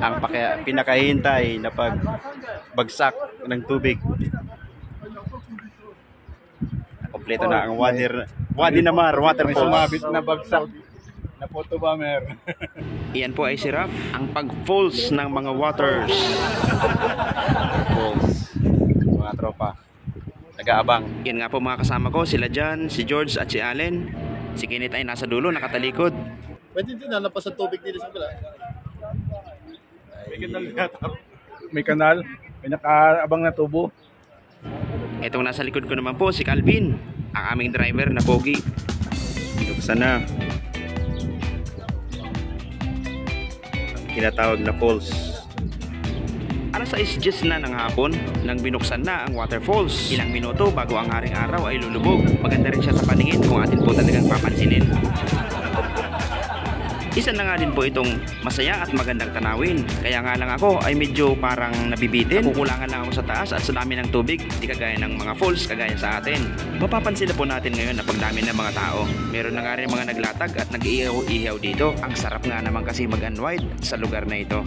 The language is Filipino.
ang pinakahintay na pagbagsak ng tubig. Kompleto na ang Wadi Namar Waterfalls. Sumabit na bagsak na photo bomber. Iyan po ay si Raf, ang pag-falls ng mga waters. Falls. Mga tropa. Nag-aabang. Yan nga po mga kasama ko, sila Jan, si George at si Allen. Si Kenneth ay nasa dulo, nakatalikod. Pwede din nalapas ang tubig dito sa kabila. May kanal, may nakaabang na tubo. Itong nasa likod ko naman po, si Calvin, ang aming driver na pogi. Buksan na. Tinatawag na falls. Alas 6:10 na ng hapon nang binuksan na ang waterfalls. Ilang minuto bago ang haring araw ay lulubog. Maganda rin siya sa paningin kung atin po talagang papansinin. Isa na nga din po itong masaya at magandang tanawin. Kaya nga lang ako ay medyo parang nabibitin. Nakukulangan lang ako sa taas at sa dami ng tubig. Di kagaya ng mga falls kagaya sa atin. Mapapansin na po natin ngayon na pagdami ng mga tao. Meron na nga rin mga naglatag at nag-iihaw-ihaw dito. Ang sarap nga naman kasi mag-unwind sa lugar na ito.